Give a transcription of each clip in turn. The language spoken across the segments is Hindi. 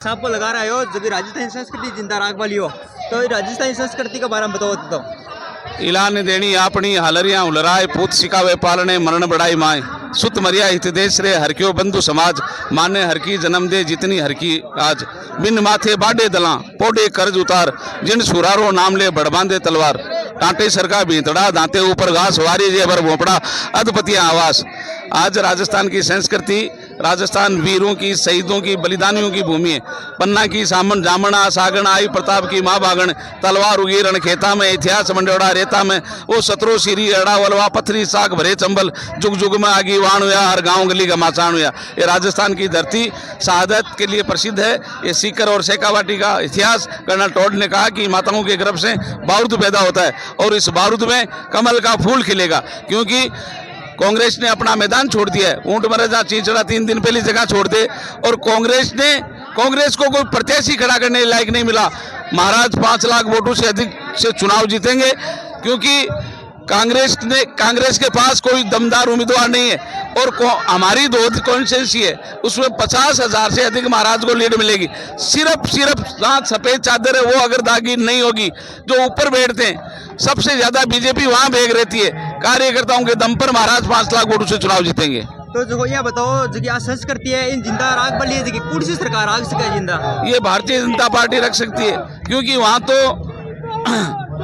सांप को लगा रहे हो जो कि राजस्थानी संस्कृति जिंदा राख वाली हो, तो राजस्थानी संस्कृति के बारे में बताओ तो। इलान देनी आपनी हलरियां उलराय पूत सिकावे पालने मरण बढ़ाई माए सुत मरिया हित देश रे हर क्यों बंधु समाज माने हर की जन्म दे जितनी हर की आज बिन माथे बाडे दला पोडे कर्ज उतार जिन सुरारो नाम ले बड़बांधे तलवार टाटे सरका भीतड़ा दांते ऊपर घास वारी जे भर भोपड़ा अधपतिया आवास। आज राजस्थान की संस्कृति राजस्थान वीरों की शहीदों की बलिदानियों की भूमि है। पन्ना की सामन जामना सागण आई प्रताप की माँ बागण तलवार उगी रण खेता में इतिहास मंडोड़ा रेता में वो सतरो सीरी अड़ा वलवा पथरी साग भरे चंबल जुग जुग में आगी वाण हुआ हर गांव गली का माचाण हुआ। ये राजस्थान की धरती शहादत के लिए प्रसिद्ध है। ये सीकर और शेखावाटी का इतिहास कर्नल टॉड ने कहा कि माताओं के गर्भ से बारूद पैदा होता है और इस बारूद में कमल का फूल खिलेगा, क्योंकि कांग्रेस ने अपना मैदान छोड़ दिया है। ऊंट मरे जहाँ चींचड़ा 3 दिन पहले जगह छोड़ दे और कांग्रेस को कोई प्रत्याशी खड़ा करने लायक नहीं मिला। महाराज 5 लाख वोटों से अधिक से चुनाव जीतेंगे, क्योंकि कांग्रेस के पास कोई दमदार उम्मीदवार नहीं है और हमारी दोहद कॉन्स्टिट्यूंसी है, उसमें 50,000 से अधिक महाराज को लीड मिलेगी। सिर्फ जहाँ सफेद चादर है वो अगर दागी नहीं होगी, जो ऊपर बैठते हैं सबसे ज्यादा बीजेपी वहां भेग रहती है। कार्यकर्ताओं के दम पर महाराज 5 लाख वोटों से चुनाव जीतेंगे। तो जो यह बताओ जो कि संस्कृति है इन जिंदा राख वाली है, कौन सी सरकार राख सके जिंदा? ये भारतीय जनता पार्टी रख सकती है, क्योंकि वहां तो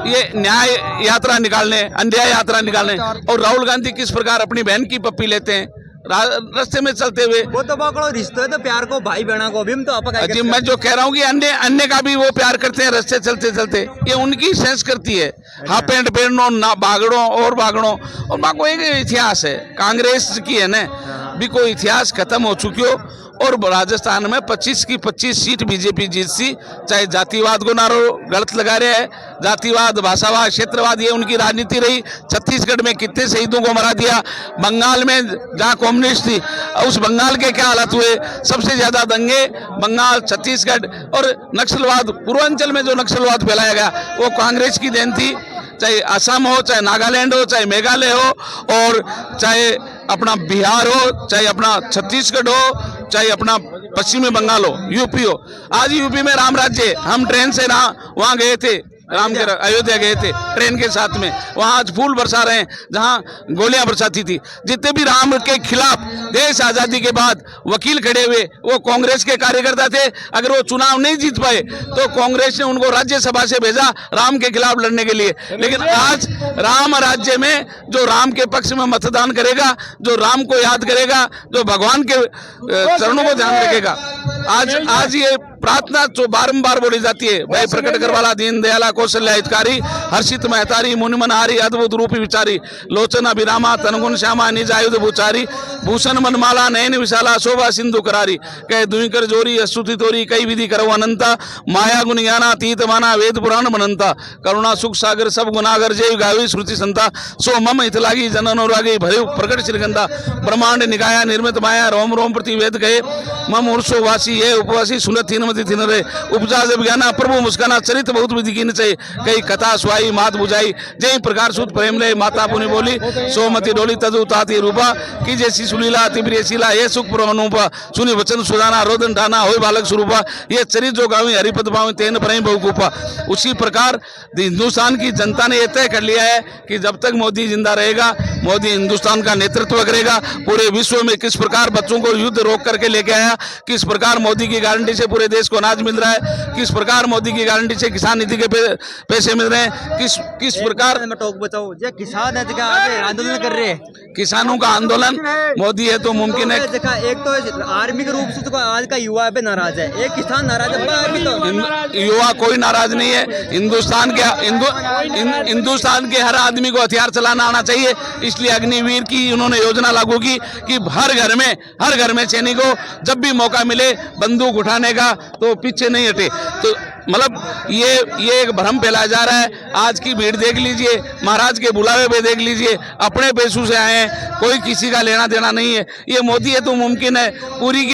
ये न्याय यात्रा निकालने अन्याय यात्रा निकालने और राहुल गांधी किस प्रकार अपनी बहन की पप्पी लेते हैं रास्ते में चलते हुए। वो तो पकड़ो रिश्ते है तो प्यार को भाई बहना को भी हम तो जी मैं जो कह रहा हूँ कि अन्य का भी वो प्यार करते हैं रास्ते चलते चलते, ये उनकी संस्कृति है। हाफ पैंट पहनो ना भागड़ो और माँ को एक इतिहास है कांग्रेस की है ना, भी कोई इतिहास खत्म हो चुकी हो और राजस्थान में 25 की 25 सीट बीजेपी जीत सी। चाहे जातिवाद को नारो गलत लगा रहे हैं, जातिवाद भाषावाद क्षेत्रवाद ये उनकी राजनीति रही। छत्तीसगढ़ में कितने शहीदों को मरा दिया, बंगाल में जहाँ कम्युनिस्ट थी उस बंगाल के क्या हालत हुए, सबसे ज्यादा दंगे बंगाल छत्तीसगढ़ और नक्सलवाद पूर्वांचल में जो नक्सलवाद फैलाया गया वो कांग्रेस की देन थी। चाहे असम हो, चाहे नागालैंड हो, चाहे मेघालय हो और चाहे अपना बिहार हो, चाहे अपना छत्तीसगढ़ हो, चाहे अपना पश्चिमी बंगाल हो, यूपी हो। आज यूपी में राम राज्य, हम ट्रेन से वहां गए थे, अयोध्या गए थे ट्रेन के साथ में, वहां आज फूल बरसा रहे हैं जहां गोलियां बरसाती थी। जितने भी राम के खिलाफ देश आजादी के बाद वकील खड़े हुए वो कांग्रेस के कार्यकर्ता थे। अगर वो चुनाव नहीं जीत पाए तो कांग्रेस ने उनको राज्यसभा से भेजा राम के खिलाफ लड़ने के लिए। लेकिन आज राम राज्य में जो राम के पक्ष में मतदान करेगा, जो राम को याद करेगा, जो भगवान के चरणों को ध्यान रखेगा, आज ये प्रार्थना जो बारंबार बोली जाती है, भाई प्रकट करवाला दीन दयाला कौशल्या हितकारी हर्षित महतारी मुनिमनहारी अद्भुत रूपी विचारी लोचन अभिरामा तनगुण श्यामा निज आयुध भूचारी भूषण मनमाला नयन विशाला शोभा सिंधु करारी कह दुई कर जोरी स्तुति तोरी कई विधि करो अनंता माया गुण ज्ञाना तीत माना वेद पुराण मनंता करुणा सुख सागर सब गुनागर जय गावी श्रुति संता सो मम हितलागी जनन और आगे भरे प्रकट श्रीगंधा ब्रह्मांड निकाया निर्मित माया रोम रोम प्रति वेद गए मम उर्सो वासी ये उपवासी सुनत हिनमति थिन रे उपजा जब ज्ञाना प्रभु मुस्काना चरित बहुत विधि कीन चाहिए कई कथा सुहाई मात बुझाई जय प्रकार सुत प्रेम ले माता पुनि बोली सोमति डोली तदु ताती रूपा की जैसी सुलीला अति प्रिय शीला ये सुख प्रणूपा सुनि वचन सुदाना रोदन ढाना हो बालक स्वरूपा ये चरित जो गावी हरिपद पावी तेन पर बहुकूपा। उसी प्रकार हिंदुस्तान की जनता ने यह तय कर लिया है कि जब तक मोदी जिंदा रहेगा मोदी हिंदुस्तान का नेतृत्व करेगा। पूरे विश्व में किस प्रकार बच्चों को युद्ध रोक करके लेके आया, किस प्रकार मोदी की गारंटी से पूरे देश को अनाज मिल रहा है, किस प्रकार मोदी की गारंटी से किसान नीति के पैसे मिल रहे हैं, किस प्रकार बचाओ जो किसान है आगे आंदोलन कर रहे हैं। किसानों का आंदोलन मोदी है तो मुमकिन है। एक तो आर्मी के रूप से तो आज का युवा पे नाराज है, एक किसान नाराज है, आर्मी तो युवा कोई नाराज नहीं है। हिंदुस्तान के हर आदमी को हथियार चलाना आना चाहिए, इसलिए अग्निवीर की उन्होंने योजना लागू की कि हर घर में सैनिक को जब भी मौका मिले बंदूक उठाने का तो पीछे नहीं हटे। तो मतलब ये एक भ्रम फैलाया जा रहा है। आज की भीड़ देख लीजिए, महाराज के बुलावे पे देख लीजिए, अपने पैसों से आए हैं, कोई किसी का लेना देना नहीं है। ये मोदी है तो मुमकिन है पूरी